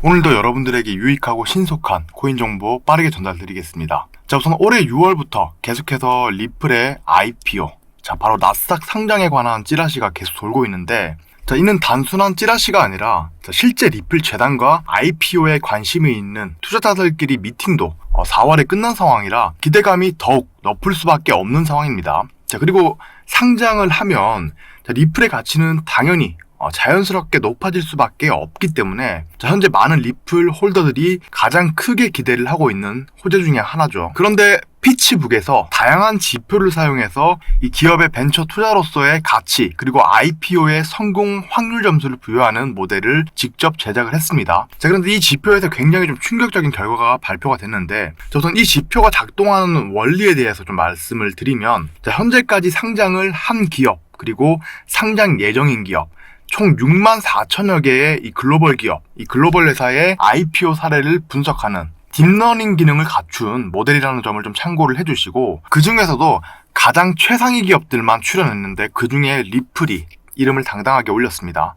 오늘도 여러분들에게 유익하고 신속한 코인 정보 빠르게 전달드리겠습니다. 자, 우선 올해 6월부터 계속해서 리플의 IPO, 자, 바로 나스닥 상장에 관한 찌라시가 계속 돌고 있는데, 자, 이는 단순한 찌라시가 아니라 실제 리플 재단과 IPO에 관심이 있는 투자자들끼리 미팅도 4월에 끝난 상황이라 기대감이 더욱 높을 수밖에 없는 상황입니다. 자, 그리고 상장을 하면 리플의 가치는 당연히 자연스럽게 높아질 수밖에 없기 때문에 현재 많은 리플 홀더들이 가장 크게 기대를 하고 있는 호재 중에 하나죠. 그런데 피치북에서 다양한 지표를 사용해서 이 기업의 벤처 투자로서의 가치 그리고 IPO의 성공 확률 점수를 부여하는 모델을 직접 제작을 했습니다. 자, 그런데 이 지표에서 굉장히 좀 충격적인 결과가 발표가 됐는데, 우선 이 지표가 작동하는 원리에 대해서 좀 말씀을 드리면, 현재까지 상장을 한 기업 그리고 상장 예정인 기업 총 6만 4천여 개의 이 글로벌 기업, 이 글로벌 회사의 IPO 사례를 분석하는 딥러닝 기능을 갖춘 모델이라는 점을 좀 참고를 해주시고, 그 중에서도 가장 최상위 기업들만 출연했는데 그 중에 리플이 이름을 당당하게 올렸습니다.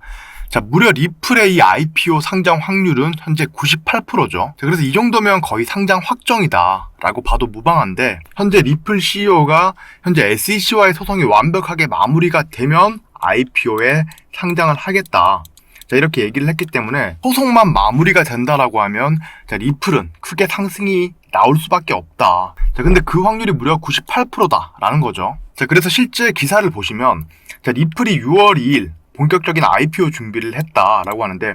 자, 무려 리플의 이 IPO 상장 확률은 현재 98%죠. 그래서 이 정도면 거의 상장 확정이다 라고 봐도 무방한데, 현재 리플 CEO가 현재 SEC와의 소송이 완벽하게 마무리가 되면 IPO에 상장을 하겠다, 자, 이렇게 얘기를 했기 때문에 소송만 마무리가 된다라고 하면 리플은 크게 상승이 나올 수밖에 없다. 자, 근데 그 확률이 무려 98%다라는 거죠. 자, 그래서 실제 기사를 보시면 리플이 6월 2일 본격적인 IPO 준비를 했다라고 하는데,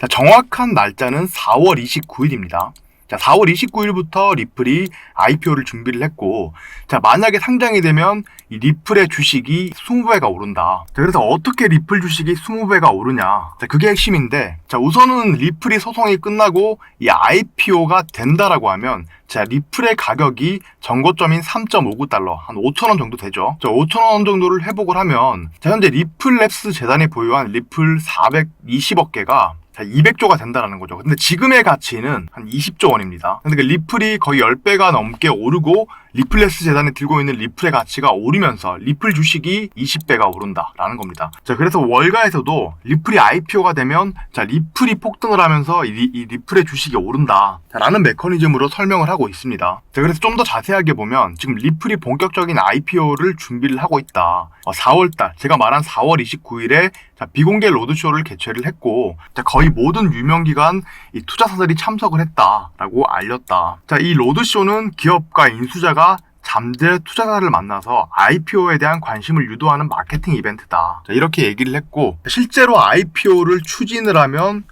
정확한 날짜는 4월 29일입니다. 자, 4월 29일부터 리플이 IPO를 준비를 했고, 자, 만약에 상장이 되면 이 리플의 주식이 20배가 오른다. 자, 그래서 어떻게 리플 주식이 20배가 오르냐? 자, 그게 핵심인데, 자, 우선은 리플이 소송이 끝나고 이 IPO가 된다라고 하면, 자, 리플의 가격이 전고점인 3.59달러, 한 5,000원 정도 되죠. 자, 5,000원 정도를 회복을 하면, 자, 현재 리플랩스 재단이 보유한 리플 420억 개가 200조가 된다는 거죠. 근데 지금의 가치는 한 20조 원입니다. 근데 그 리플이 거의 10배가 넘게 오르고 리플랩스 재단이 들고 있는 리플의 가치가 오르면서 리플 주식이 20배가 오른다라는 겁니다. 자, 그래서 월가에서도 리플이 IPO가 되면 리플이 폭등을 하면서 이 리플의 주식이 오른다라는 메커니즘으로 설명을 하고 있습니다. 자, 그래서 좀 더 자세하게 보면 지금 리플이 본격적인 IPO를 준비를 하고 있다. 4월달, 제가 말한 4월 29일에 비공개 로드쇼를 개최를 했고, 거의 모든 유명기관 투자사들이 참석을 했다라고 알렸다. 자, 이 로드쇼는 기업과 인수자가 잠재 투자자를 만나서 IPO에 대한 관심을 유도하는 마케팅 이벤트다. 자, 이렇게 얘기를 했고, 실제로 IPO를 추진을 하면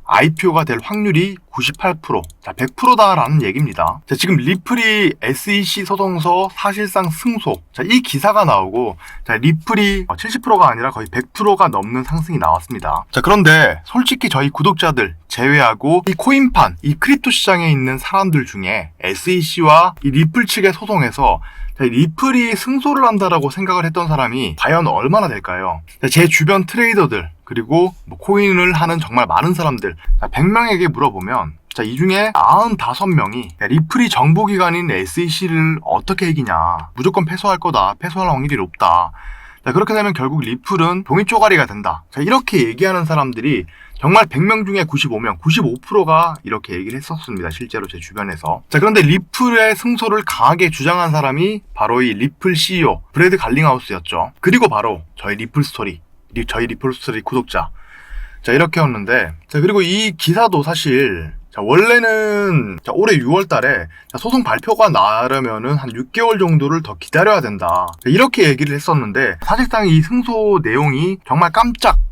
IPO가 될 확률이 98%, 자, 100%다라는 얘기입니다. 자, 지금 리플이 SEC 소송서 사실상 승소, 자, 이 기사가 나오고, 자, 리플이 70%가 아니라 거의 100%가 넘는 상승이 나왔습니다. 자, 그런데 솔직히 저희 구독자들 제외하고 이 코인판, 이 크립토 시장에 있는 사람들 중에 SEC와 이 리플 측의 소송에서 리플이 승소를 한다라고 생각을 했던 사람이 과연 얼마나 될까요? 제 주변 트레이더들, 그리고 코인을 하는 정말 많은 사람들, 100명에게 물어보면 이 중에 95명이 리플이 정보기관인 SEC를 어떻게 이기냐, 무조건 패소할 거다, 패소할 확률이 높다, 그렇게 되면 결국 리플은 종이 쪼가리가 된다, 이렇게 얘기하는 사람들이 정말 100명 중에 95명, 95%가 이렇게 얘기를 했었습니다. 실제로 제 주변에서. 자, 그런데 리플의 승소를 강하게 주장한 사람이 바로 이 리플 CEO 브래드 갈링하우스였죠. 그리고 바로 저희 리플 스토리 구독자. 자, 이렇게였는데, 자, 그리고 이 기사도 사실 원래는 올해 6월 달에 소송 발표가 나려면은 한 6개월 정도를 더 기다려야 된다, 이렇게 얘기를 했었는데, 사실상 이 승소 내용이 정말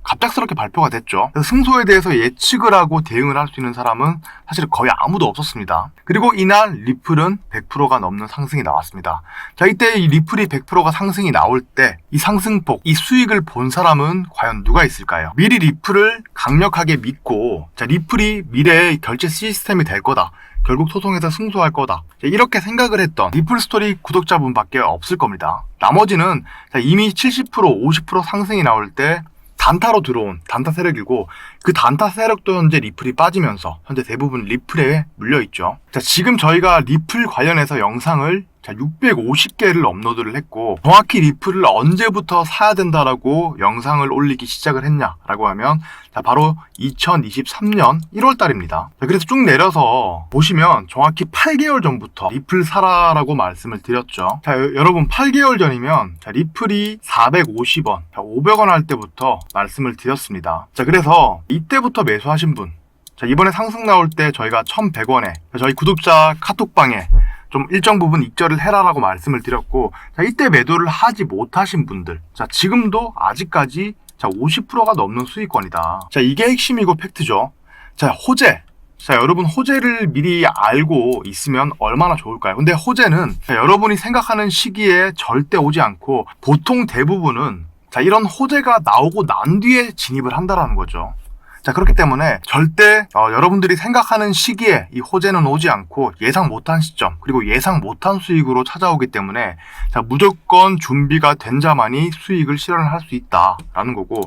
갑작스럽게 발표가 됐죠. 그래서 승소에 대해서 예측을 하고 대응을 할 수 있는 사람은 사실 거의 아무도 없었습니다. 그리고 이날 리플은 100%가 넘는 상승이 나왔습니다. 자, 이때 이 리플이 100%가 상승이 나올 때 이 상승폭, 이 수익을 본 사람은 과연 누가 있을까요? 미리 리플을 강력하게 믿고, 자, 리플이 미래의 결제 시스템이 될 거다, 결국 소송에서 승소할 거다, 이렇게 생각을 했던 리플 스토리 구독자분밖에 없을 겁니다. 나머지는 이미 70%, 50% 상승이 나올 때 단타로 들어온 단타 세력이고, 그 단타 세력도 현재 리플이 빠지면서 현재 대부분 리플에 물려있죠. 자, 지금 저희가 리플 관련해서 영상을 자, 650개를 업로드를 했고, 정확히 리플을 언제부터 사야 된다라고 영상을 올리기 시작을 했냐라고 하면, 자, 바로 2023년 1월 달입니다. 자, 그래서 쭉 내려서 보시면 정확히 8개월 전부터 리플 사라라고 말씀을 드렸죠. 자, 여러분 8개월 전이면 자, 리플이 450원, 500원 할 때부터 말씀을 드렸습니다. 자, 그래서 이때부터 매수하신 분, 자, 이번에 상승 나올 때 저희가 1100원에 저희 구독자 카톡방에 좀 일정 부분 익절을 해라라고 말씀을 드렸고, 자, 이때 매도를 하지 못하신 분들, 자, 지금도 아직까지 자, 50%가 넘는 수익권이다. 자, 이게 핵심이고 팩트죠. 자, 호재. 자, 여러분 호재를 미리 알고 있으면 얼마나 좋을까요? 근데 호재는 자, 여러분이 생각하는 시기에 절대 오지 않고 보통 대부분은 자, 이런 호재가 나오고 난 뒤에 진입을 한다라는 거죠. 자, 그렇기 때문에 절대 여러분들이 생각하는 시기에 이 호재는 오지 않고 예상 못한 시점 그리고 예상 못한 수익으로 찾아오기 때문에 자, 무조건 준비가 된 자만이 수익을 실현을 할 수 있다라는 거고,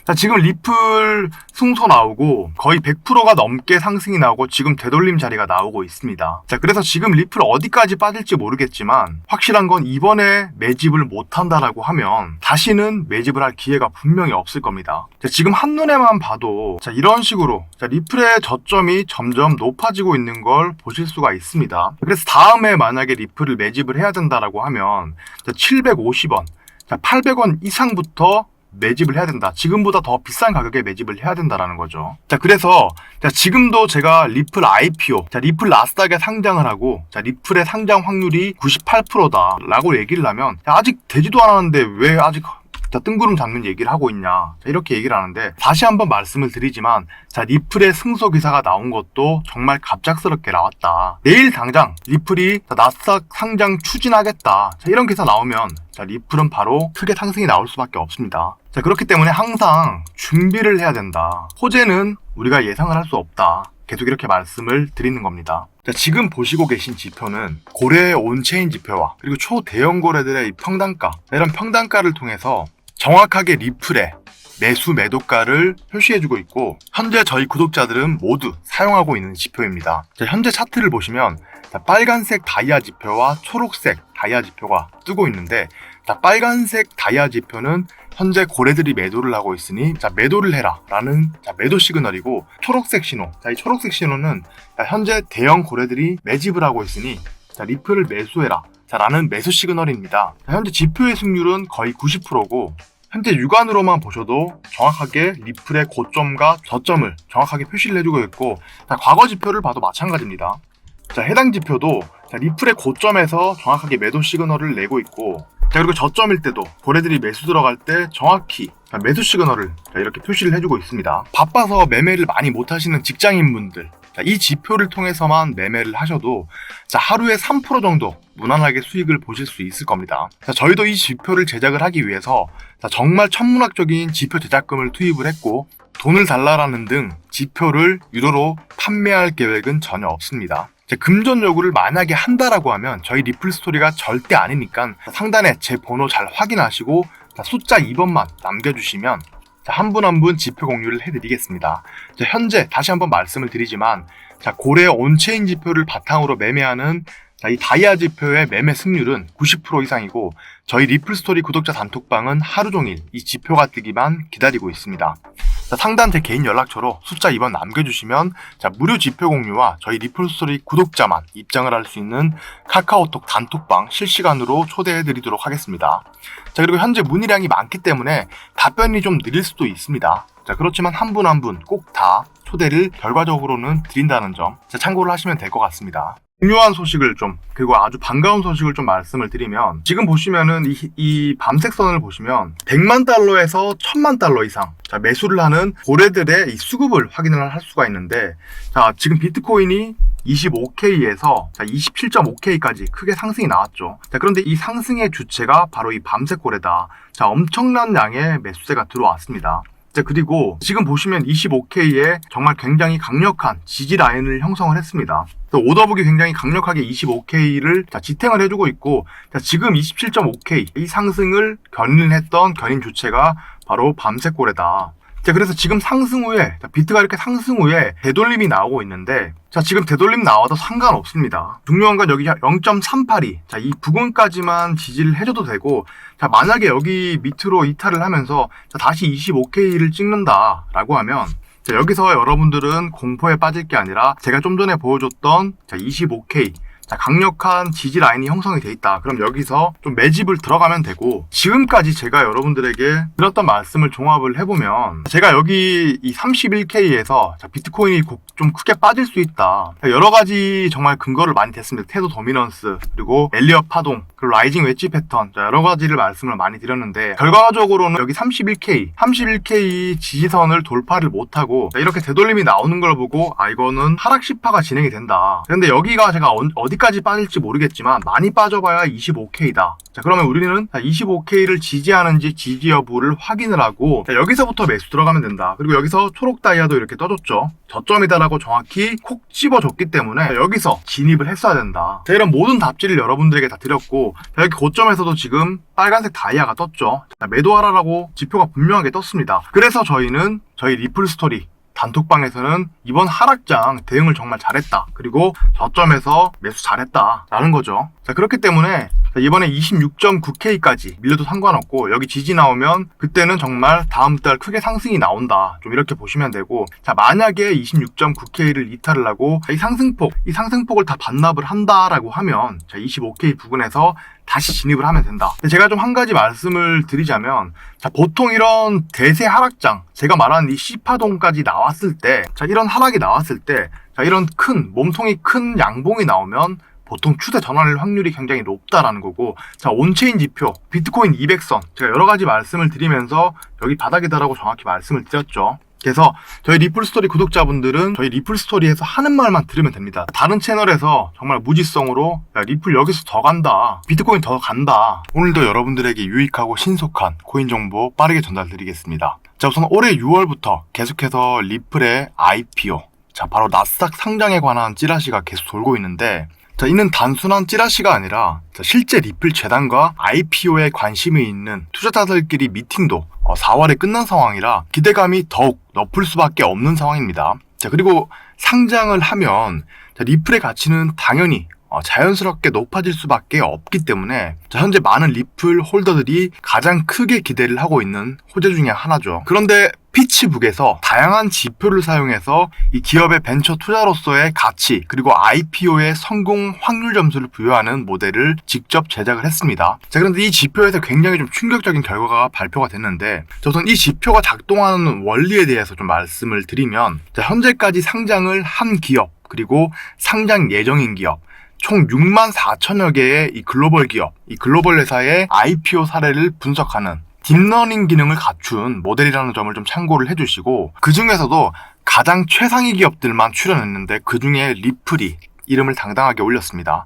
자, 지금 리플 승소 나오고 거의 100%가 넘게 상승이 나오고 지금 되돌림 자리가 나오고 있습니다. 자, 그래서 지금 리플 어디까지 빠질지 모르겠지만 확실한 건 이번에 매집을 못한다라고 하면 다시는 매집을 할 기회가 분명히 없을 겁니다. 자, 지금 한눈에만 봐도 자, 이런 식으로 자, 리플의 저점이 점점 높아지고 있는 걸 보실 수가 있습니다. 그래서 다음에 만약에 리플을 매집을 해야 된다라고 하면 자, 750원, 자, 800원 이상부터 매집을 해야 된다. 지금보다 더 비싼 가격에 매집을 해야 된다라는 거죠. 자, 그래서 자, 지금도 제가 리플 IPO, 자, 리플 나스닥에 상장을 하고 자, 리플의 상장 확률이 98%다라고 얘기를 하면 자, 아직 되지도 않았는데 왜 아직 자, 뜬구름 잡는 얘기를 하고 있냐, 자, 이렇게 얘기를 하는데 다시 한번 말씀을 드리지만 자, 리플의 승소 기사가 나온 것도 정말 갑작스럽게 나왔다. 내일 당장 리플이 자, 나스닥 상장 추진하겠다, 자, 이런 기사 나오면 자, 리플은 바로 크게 상승이 나올 수밖에 없습니다. 자, 그렇기 때문에 항상 준비를 해야 된다. 호재는 우리가 예상을 할 수 없다. 계속 이렇게 말씀을 드리는 겁니다. 자, 지금 보시고 계신 지표는 고래의 온체인 지표와 그리고 초대형 고래들의 평단가, 이런 평단가를 통해서 정확하게 리플의 매수 매도가를 표시해주고 있고, 현재 저희 구독자들은 모두 사용하고 있는 지표입니다. 자, 현재 차트를 보시면 자, 빨간색 다이아 지표와 초록색 다이아 지표가 뜨고 있는데, 자, 빨간색 다이아 지표는 현재 고래들이 매도를 하고 있으니 자, 매도를 해라 라는 자, 매도 시그널이고, 초록색 신호, 자, 이 초록색 신호는 자, 현재 대형 고래들이 매집을 하고 있으니 자, 리플을 매수해라 자, 라는 매수 시그널입니다. 자, 현재 지표의 승률은 거의 90%고 현재 육안으로만 보셔도 정확하게 리플의 고점과 저점을 정확하게 표시를 해주고 있고, 자, 과거 지표를 봐도 마찬가지입니다. 자, 해당 지표도 자, 리플의 고점에서 정확하게 매도 시그널을 내고 있고, 자, 그리고 저점일 때도 고래들이 매수 들어갈 때 정확히 자, 매수 시그널을 자, 이렇게 표시를 해주고 있습니다. 바빠서 매매를 많이 못하시는 직장인분들, 자, 이 지표를 통해서만 매매를 하셔도 자, 하루에 3% 정도 무난하게 수익을 보실 수 있을 겁니다. 자, 저희도 이 지표를 제작을 하기 위해서 자, 정말 천문학적인 지표 제작금을 투입을 했고, 돈을 달라라는 등 지표를 유료로 판매할 계획은 전혀 없습니다. 금전 요구를 만약에 한다라고 하면 저희 리플 스토리가 절대 아니니까 상단에 제 번호 잘 확인하시고 숫자 2번만 남겨주시면 한 분 한 분 지표 공유를 해드리겠습니다. 현재 다시 한번 말씀을 드리지만 고래 온체인 지표를 바탕으로 매매하는 이 다이아 지표의 매매 승률은 90% 이상이고, 저희 리플 스토리 구독자 단톡방은 하루 종일 이 지표가 뜨기만 기다리고 있습니다. 상단 제 개인 연락처로 숫자 2번 남겨주시면 무료 지표 공유와 저희 리플 스토리 구독자만 입장을 할 수 있는 카카오톡 단톡방 실시간으로 초대해드리도록 하겠습니다. 그리고 현재 문의량이 많기 때문에 답변이 좀 느릴 수도 있습니다. 그렇지만 한 분 한 분 꼭 다 초대를 결과적으로는 드린다는 점 참고를 하시면 될 것 같습니다. 중요한 소식을 그리고 아주 반가운 소식을 말씀을 드리면, 지금 보시면은 이 밤색 선을 보시면 100만 달러에서 1000만 달러 이상 매수를 하는 고래들의 이 수급을 확인을 할 수가 있는데, 지금 비트코인이 25K에서 27.5K까지 크게 상승이 나왔죠. 그런데 이 상승의 주체가 바로 이 밤색 고래다. 엄청난 양의 매수세가 들어왔습니다. 그리고 지금 보시면 25K에 정말 굉장히 강력한 지지 라인을 형성을 했습니다. 오더북이 굉장히 강력하게 25K를 지탱을 해주고 있고, 지금 27.5K 이 상승을 견인했던 견인 주체가 바로 밤색 고래다. 자, 그래서 지금 상승 후에, 비트가 이렇게 상승 후에 되돌림이 나오고 있는데, 자, 지금 되돌림 나와도 상관없습니다. 중요한 건 여기 0.382. 자, 이 부근까지만 지지를 해줘도 되고, 자, 만약에 여기 밑으로 이탈을 하면서, 자, 다시 25K를 찍는다라고 하면, 자, 여기서 여러분들은 공포에 빠질 게 아니라, 제가 좀 전에 보여줬던, 자, 25K. 자, 강력한 지지 라인이 형성이 돼 있다. 그럼 여기서 좀 매집을 들어가면 되고, 지금까지 제가 여러분들에게 드렸던 말씀을 종합을 해보면, 제가 여기 이 31K에서 비트코인이 좀 크게 빠질 수 있다. 여러 가지 정말 근거를 많이 댔습니다. 태도 도미넌스, 그리고 엘리엇 파동, 그리고 라이징 웨지 패턴, 자, 여러 가지를 말씀을 많이 드렸는데, 결과적으로는 여기 31K 지지선을 돌파를 못하고, 자, 이렇게 되돌림이 나오는 걸 보고, 아, 이거는 하락 시파가 진행이 된다. 근데 여기가 제가 어디까지 빠질지 모르겠지만 많이 빠져봐야 25K다. 자, 그러면 우리는 25K를 지지하는지 지지 여부를 확인을 하고, 자, 여기서부터 매수 들어가면 된다. 그리고 여기서 초록 다이아도 이렇게 떠줬죠. 저점이다라고 정확히 콕 집어줬기 때문에 여기서 진입을 했어야 된다. 자, 이런 모든 답지를 여러분들에게 다 드렸고, 자, 여기 고점에서도 지금 빨간색 다이아가 떴죠. 자, 매도하라라고 지표가 분명하게 떴습니다. 그래서 저희는 저희 리플 스토리 단톡방에서는 이번 하락장 대응을 정말 잘했다. 그리고 저점에서 매수 잘했다. 라는 거죠. 자, 그렇기 때문에 이번에 26.9K까지 밀려도 상관없고, 여기 지지 나오면 그때는 정말 다음 달 크게 상승이 나온다. 좀 이렇게 보시면 되고, 자, 만약에 26.9K를 이탈을 하고 이 상승폭을 다 반납을 한다라고 하면, 자, 25K 부근에서 다시 진입을 하면 된다. 제가 좀 한 가지 말씀을 드리자면, 자, 보통 이런 대세 하락장, 제가 말한 이 C파동까지 나왔을 때, 자, 이런 하락이 나왔을 때, 자, 이런 몸통이 큰 양봉이 나오면 보통 추세 전환일 확률이 굉장히 높다라는 거고, 자, 온체인 지표, 비트코인 200선, 제가 여러 가지 말씀을 드리면서 여기 바닥이다라고 정확히 말씀을 드렸죠. 그래서 저희 리플스토리 구독자분들은 저희 리플스토리에서 하는 말만 들으면 됩니다. 다른 채널에서 정말 무지성으로, 야, 리플 여기서 더 간다, 비트코인 더 간다. 오늘도 여러분들에게 유익하고 신속한 코인 정보 빠르게 전달드리겠습니다. 자, 우선 올해 6월부터 계속해서 리플의 IPO, 자, 바로 나스닥 상장에 관한 찌라시가 계속 돌고 있는데, 자, 이는 단순한 찌라시가 아니라, 자, 실제 리플 재단과 IPO에 관심이 있는 투자자들끼리 미팅도 4월에 끝난 상황이라 기대감이 더욱 높을 수밖에 없는 상황입니다. 자, 그리고 상장을 하면, 자, 리플의 가치는 당연히 자연스럽게 높아질 수밖에 없기 때문에, 자, 현재 많은 리플 홀더들이 가장 크게 기대를 하고 있는 호재 중에 하나죠. 그런데 피치북에서 다양한 지표를 사용해서 이 기업의 벤처 투자로서의 가치, 그리고 IPO의 성공 확률 점수를 부여하는 모델을 직접 제작을 했습니다. 자, 그런데 이 지표에서 굉장히 좀 충격적인 결과가 발표가 됐는데, 우선 이 지표가 작동하는 원리에 대해서 좀 말씀을 드리면, 자, 현재까지 상장을 한 기업, 그리고 상장 예정인 기업, 총 6만 4천여 개의 이 글로벌 기업, 이 글로벌 회사의 IPO 사례를 분석하는 딥러닝 기능을 갖춘 모델이라는 점을 좀 참고를 해주시고, 그 중에서도 가장 최상위 기업들만 출연했는데 그 중에 리플이 이름을 당당하게 올렸습니다.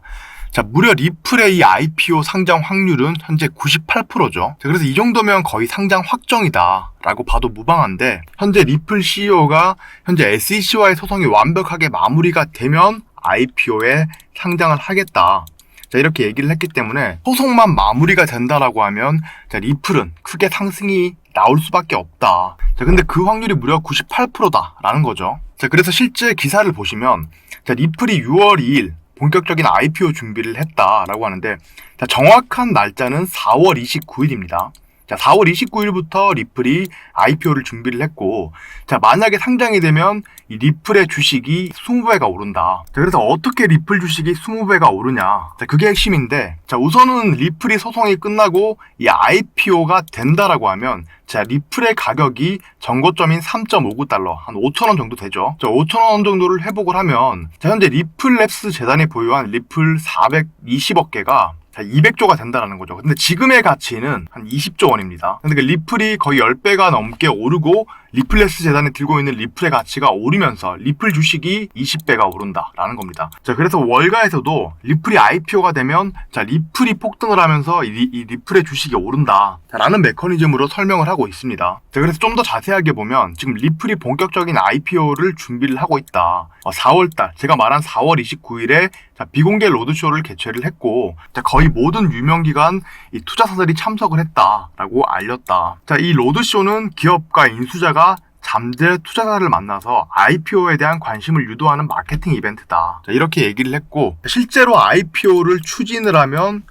자, 무려 리플의 이 IPO 상장 확률은 현재 98%죠. 자, 그래서 이 정도면 거의 상장 확정이다 라고 봐도 무방한데, 현재 리플 CEO가 현재 SEC와의 소송이 완벽하게 마무리가 되면 IPO에 상장을 하겠다, 자, 이렇게 얘기를 했기 때문에 소송만 마무리가 된다라고 하면, 자, 리플은 크게 상승이 나올 수밖에 없다. 자, 근데 그 확률이 무려 98%다라는 거죠. 자, 그래서 실제 기사를 보시면, 자, 리플이 6월 2일 본격적인 IPO 준비를 했다라고 하는데, 자, 정확한 날짜는 4월 29일입니다. 자, 4월 29일부터 리플이 IPO를 준비를 했고, 자, 만약에 상장이 되면 이 리플의 주식이 20배가 오른다. 자, 그래서 어떻게 리플 주식이 20배가 오르냐? 자, 그게 핵심인데, 자, 우선은 리플이 소송이 끝나고 이 IPO가 된다라고 하면, 자, 리플의 가격이 전고점인 3.59달러, 한 5,000원 정도 되죠. 자, 5,000원 정도를 회복을 하면, 자, 현재 리플랩스 재단이 보유한 리플 420억 개가 자, 200조가 된다는 거죠. 근데 지금의 가치는 한 20조 원입니다. 근데 그 리플이 거의 10배가 넘게 오르고, 리플랩스 재단이 들고 있는 리플의 가치가 오르면서 리플 주식이 20배가 오른다라는 겁니다. 자, 그래서 월가에서도 리플이 IPO가 되면, 자, 리플이 폭등을 하면서 이 리플의 주식이 오른다 라는 메커니즘으로 설명을 하고 있습니다. 자, 그래서 좀 더 자세하게 보면 지금 리플이 본격적인 IPO를 준비를 하고 있다. 4월달, 제가 말한 4월 29일에 자, 비공개 로드쇼를 개최를 했고, 자, 거의 모든 유명기관 이 투자사들이 참석을 했다라고 알렸다. 자, 이 로드쇼는 기업가 인수자가 잠재 투자자를 만나서 IPO에 대한 관심을 유도하는 마케팅 이벤트다. 자, 이렇게 얘기를 했고, 실제로 IPO를 추진을 하면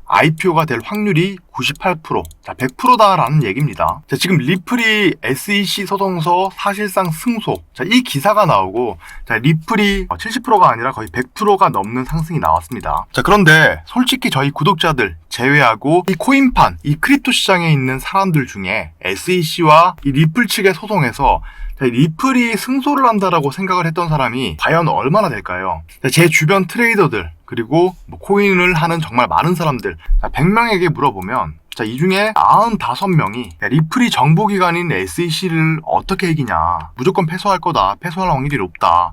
IPO가 될 확률이 98%, 자, 100%다라는 얘기입니다. 자, 지금 리플이 SEC 소송서 사실상 승소. 자, 이 기사가 나오고, 자, 리플이 70%가 아니라 거의 100%가 넘는 상승이 나왔습니다. 자, 그런데 솔직히 저희 구독자들 제외하고 이 코인판, 이 크립토 시장에 있는 사람들 중에 SEC와 이 리플 측의 소송에서 리플이 승소를 한다라고 생각을 했던 사람이 과연 얼마나 될까요? 제 주변 트레이더들, 그리고 코인을 하는 정말 많은 사람들, 100명에게 물어보면 이 중에 95명이 리플이 정보기관인 SEC를 어떻게 이기냐, 무조건 패소할 거다, 패소할 확률이 높다,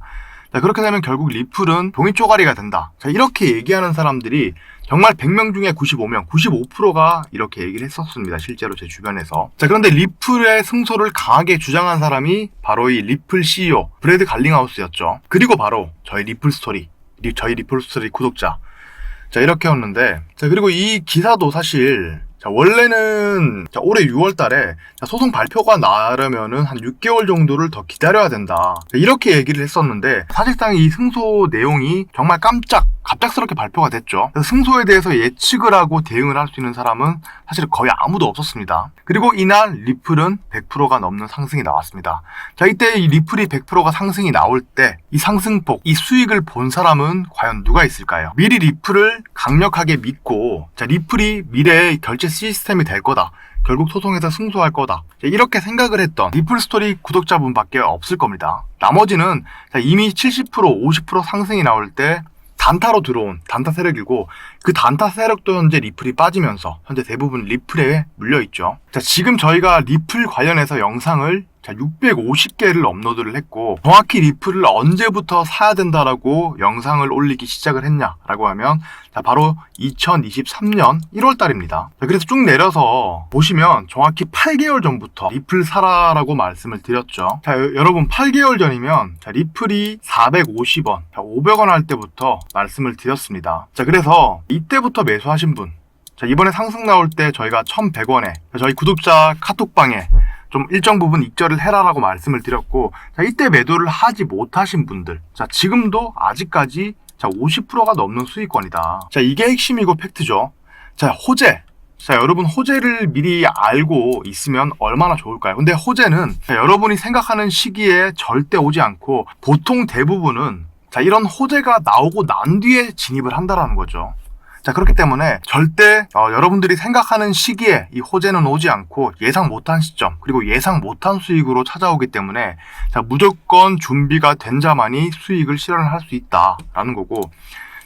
그렇게 되면 결국 리플은 종이 쪼가리가 된다, 이렇게 얘기하는 사람들이 정말 100명 중에 95명, 95%가 이렇게 얘기를 했었습니다. 실제로 제 주변에서. 자, 그런데 리플의 승소를 강하게 주장한 사람이 바로 이 리플 CEO 브래드 갈링하우스였죠. 그리고 바로 저희 리플 스토리 구독자. 자, 이렇게였는데, 자, 그리고 이 기사도 사실 원래는 올해 6월 달에 소송 발표가 나려면은 한 6개월 정도를 더 기다려야 된다, 이렇게 얘기를 했었는데, 사실상 이 승소 내용이 정말 갑작스럽게 발표가 됐죠. 승소에 대해서 예측을 하고 대응을 할 수 있는 사람은 사실 거의 아무도 없었습니다. 그리고 이날 리플은 100%가 넘는 상승이 나왔습니다. 자, 이때 이 리플이 100%가 상승이 나올 때 이 상승폭, 이 수익을 본 사람은 과연 누가 있을까요? 미리 리플을 강력하게 믿고, 자, 리플이 미래의 결제 시스템이 될 거다, 결국 소송에서 승소할 거다, 이렇게 생각을 했던 리플 스토리 구독자분밖에 없을 겁니다. 나머지는 이미 70%, 50% 상승이 나올 때 단타로 들어온 단타 세력이고, 그 단타 세력도 현재 리플이 빠지면서 현재 대부분 리플에 물려있죠. 자, 지금 저희가 리플 관련해서 영상을 650개를 업로드를 했고, 정확히 리플을 언제부터 사야 된다라고 영상을 올리기 시작을 했냐라고 하면 바로 2023년 1월 달입니다. 그래서 쭉 내려서 보시면 정확히 8개월 전부터 리플 사라라고 말씀을 드렸죠. 자, 여러분 8개월 전이면 리플이 450원, 500원 할 때부터 말씀을 드렸습니다. 자, 그래서 이때부터 매수하신 분, 자, 이번에 상승 나올 때 저희가 1100원에 저희 구독자 카톡방에 좀 일정 부분 익절을 해라라고 말씀을 드렸고, 자, 이때 매도를 하지 못하신 분들, 자, 지금도 아직까지 50%가 넘는 수익권이다. 자, 이게 핵심이고 팩트죠. 자, 호재. 자, 여러분 호재를 미리 알고 있으면 얼마나 좋을까요? 근데 호재는 여러분이 생각하는 시기에 절대 오지 않고, 보통 대부분은 이런 호재가 나오고 난 뒤에 진입을 한다라는 거죠. 자, 그렇기 때문에 절대 여러분들이 생각하는 시기에 이 호재는 오지 않고, 예상 못한 시점, 그리고 예상 못한 수익으로 찾아오기 때문에 무조건 준비가 된 자만이 수익을 실현을 할 수 있다라는 거고,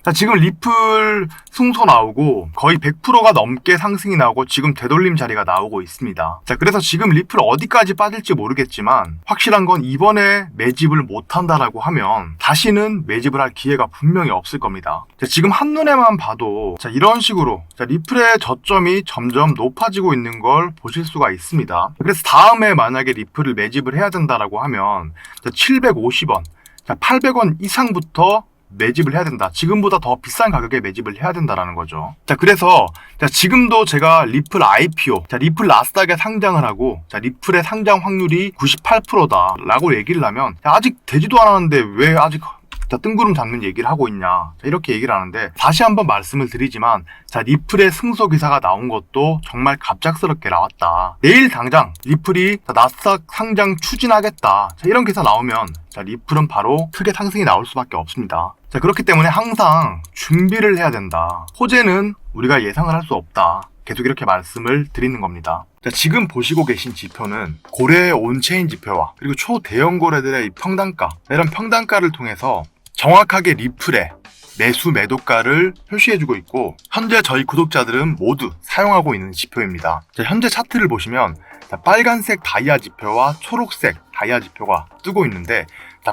자, 지금 리플 승소 나오고 거의 100%가 넘게 상승이 나오고 지금 되돌림 자리가 나오고 있습니다. 자, 그래서 지금 리플 어디까지 빠질지 모르겠지만 확실한 건 이번에 매집을 못한다라고 하면 다시는 매집을 할 기회가 분명히 없을 겁니다. 자, 지금 한눈에만 봐도 이런 식으로 리플의 저점이 점점 높아지고 있는 걸 보실 수가 있습니다. 그래서 다음에 만약에 리플을 매집을 해야 된다라고 하면 750원, 800원 이상부터 매집을 해야 된다. 지금보다 더 비싼 가격에 매집을 해야 된다라는 거죠. 자, 그래서 지금도 제가 리플 IPO, 리플 나스닥에 상장을 하고, 리플의 상장 확률이 98%다라고 얘기를 하면, 아직 되지도 않았는데 왜 아직 뜬구름 잡는 얘기를 하고 있냐, 이렇게 얘기를 하는데, 다시 한번 말씀을 드리지만 리플의 승소 기사가 나온 것도 정말 갑작스럽게 나왔다. 내일 당장 리플이 나스닥 상장 추진하겠다, 이런 기사 나오면 리플은 바로 크게 상승이 나올 수밖에 없습니다. 자, 그렇기 때문에 항상 준비를 해야 된다. 호재는 우리가 예상을 할 수 없다. 계속 이렇게 말씀을 드리는 겁니다. 자, 지금 보시고 계신 지표는 고래의 온체인 지표와 그리고 초대형 고래들의 평단가, 이런 평단가를 통해서 정확하게 리플의 매수 매도가를 표시해주고 있고, 현재 저희 구독자들은 모두 사용하고 있는 지표입니다. 자, 현재 차트를 보시면 빨간색 다이아 지표와 초록색 다이아 지표가 뜨고 있는데,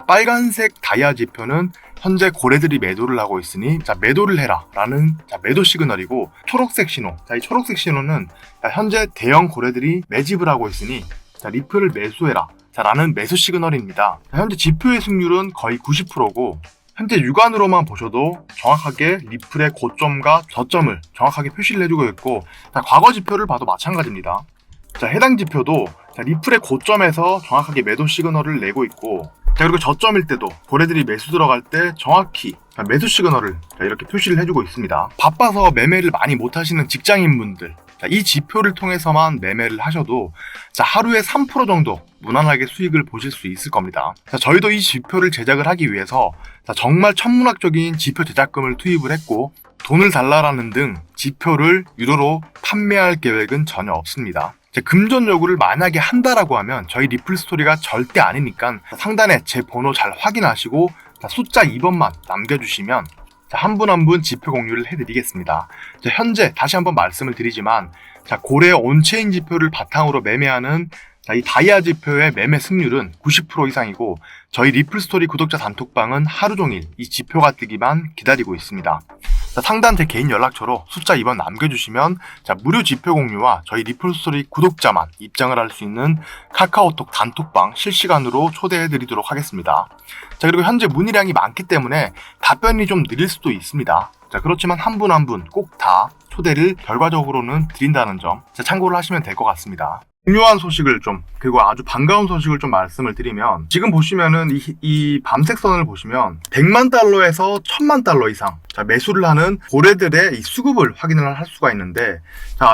빨간색 다이아 지표는 현재 고래들이 매도를 하고 있으니 매도를 해라 라는 매도 시그널이고, 초록색 신호, 이 초록색 신호는 현재 대형 고래들이 매집을 하고 있으니 리플을 매수해라 라는 매수 시그널입니다. 현재 지표의 승률은 거의 90%고, 현재 육안으로만 보셔도 정확하게 리플의 고점과 저점을 정확하게 표시를 해주고 있고, 과거 지표를 봐도 마찬가지입니다. 자, 해당 지표도 리플의 고점에서 정확하게 매도 시그널을 내고 있고, 자, 그리고 저점일 때도 고래들이 매수 들어갈 때 정확히 매수 시그널을 이렇게 표시를 해주고 있습니다. 바빠서 매매를 많이 못하시는 직장인분들, 이 지표를 통해서만 매매를 하셔도 하루에 3% 정도 무난하게 수익을 보실 수 있을 겁니다. 저희도 이 지표를 제작을 하기 위해서 정말 천문학적인 지표 제작금을 투입을 했고, 돈을 달라라는 등 지표를 유료로 판매할 계획은 전혀 없습니다. 금전 요구를 만약에 한다라고 하면 저희 리플 스토리가 절대 아니니까 상단에 제 번호 잘 확인하시고 숫자 2번만 남겨주시면 한 분 한 분 지표 공유를 해드리겠습니다. 현재 다시 한번 말씀을 드리지만 고래 온체인 지표를 바탕으로 매매하는 이 다이아 지표의 매매 승률은 90% 이상이고, 저희 리플스토리 구독자 단톡방은 하루 종일 이 지표가 뜨기만 기다리고 있습니다. 상단 제 개인 연락처로 숫자 2번 남겨주시면 무료 지표 공유와 저희 리플스토리 구독자만 입장을 할 수 있는 카카오톡 단톡방 실시간으로 초대해드리도록 하겠습니다. 그리고 현재 문의량이 많기 때문에 답변이 좀 느릴 수도 있습니다. 그렇지만 한 분 한 분 꼭 다 초대를 결과적으로는 드린다는 점 참고를 하시면 될 것 같습니다. 중요한 소식을 그리고 아주 반가운 소식을 말씀을 드리면, 지금 보시면은 이 밤색 선을 보시면 100만 달러에서 1000만 달러 이상 매수를 하는 고래들의 이 수급을 확인을 할 수가 있는데,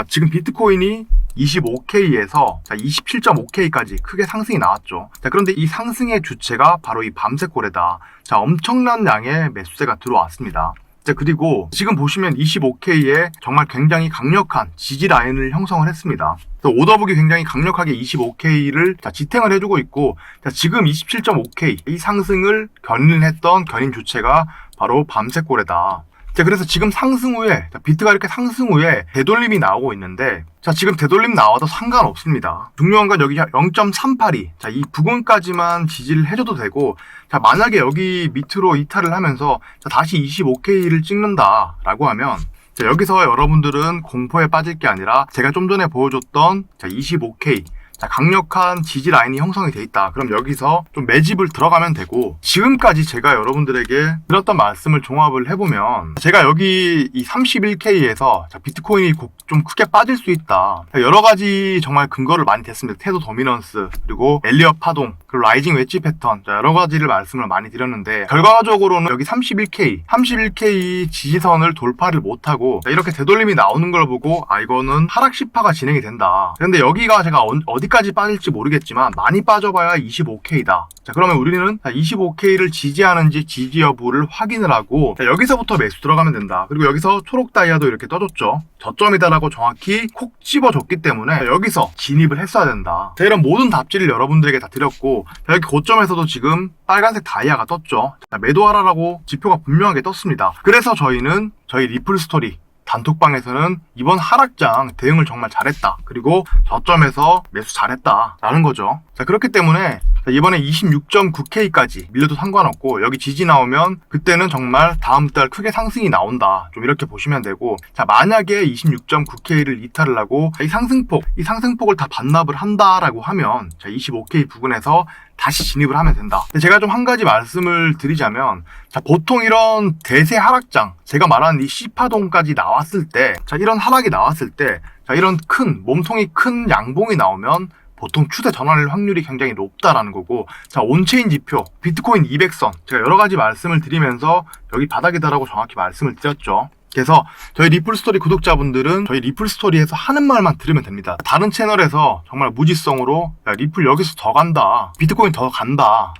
지금 비트코인이 25K에서 27.5K까지 크게 상승이 나왔죠. 그런데 이 상승의 주체가 바로 이 밤색 고래다. 엄청난 양의 매수세가 들어왔습니다. 그리고 지금 보시면 25K에 정말 굉장히 강력한 지지 라인을 형성을 했습니다. 오더북이 굉장히 강력하게 25K를 지탱을 해주고 있고, 지금 27.5K 이 상승을 견인했던 견인 주체가 바로 밤색 고래다. 그래서 지금 상승 후에 비트가 이렇게 상승 후에 되돌림이 나오고 있는데, 지금 되돌림 나와도 상관없습니다. 중요한 건 여기 0.382 이 부근까지만 지지를 해줘도 되고, 만약에 여기 밑으로 이탈을 하면서 다시 25K를 찍는다라고 하면, 여기서 여러분들은 공포에 빠질 게 아니라 제가 좀 전에 보여줬던 25K 강력한 지지 라인이 형성이 돼 있다. 그럼 여기서 좀 매집을 들어가면 되고, 지금까지 제가 여러분들에게 드렸던 말씀을 종합을 해보면, 제가 여기 이 31K에서 비트코인이 좀 크게 빠질 수 있다. 여러 가지 정말 근거를 많이 댔습니다. 태도 도미넌스, 그리고 엘리엇 파동, 그리고 라이징 웨지 패턴, 여러 가지를 말씀을 많이 드렸는데, 결과적으로는 여기 31K 지지선을 돌파를 못하고 이렇게 되돌림이 나오는 걸 보고, 이거는 하락 시파가 진행이 된다. 그런데 여기가 제가 어디까지 빠질지 모르겠지만 많이 빠져봐야 25K다. 그러면 우리는 25K를 지지하는지 지지 여부를 확인을 하고, 여기서부터 매수 들어가면 된다. 그리고 여기서 초록 다이아도 이렇게 떠줬죠. 저점이다라고 정확히 콕 집어줬기 때문에 여기서 진입을 했어야 된다. 이런 모든 답지를 여러분들에게 다 드렸고, 여기 고점에서도 지금 빨간색 다이아가 떴죠. 매도하라라고 지표가 분명하게 떴습니다. 그래서 저희는 저희 리플 스토리 단톡방에서는 이번 하락장 대응을 정말 잘했다. 그리고 저점에서 매수 잘했다 라는 거죠. 그렇기 때문에 이번에 26.9K까지 밀려도 상관없고, 여기 지지 나오면 그때는 정말 다음 달 크게 상승이 나온다. 좀 이렇게 보시면 되고, 만약에 26.9K를 이탈을 하고 이 상승폭을 다 반납을 한다라고 하면 25K 부근에서 다시 진입을 하면 된다. 제가 좀 한 가지 말씀을 드리자면, 보통 이런 대세 하락장, 제가 말하는 이 C파동까지 나왔을 때, 이런 하락이 나왔을 때, 이런 몸통이 큰 양봉이 나오면 보통 추세 전환일 확률이 굉장히 높다라는 거고, 온체인 지표, 비트코인 200선, 제가 여러 가지 말씀을 드리면서 여기 바닥이다라고 정확히 말씀을 드렸죠. 그래서 저희 리플스토리 구독자분들은 저희 리플스토리에서 하는 말만 들으면 됩니다. 다른 채널에서 정말 무지성으로 리플 여기서 더 간다, 비트코인 더 간다,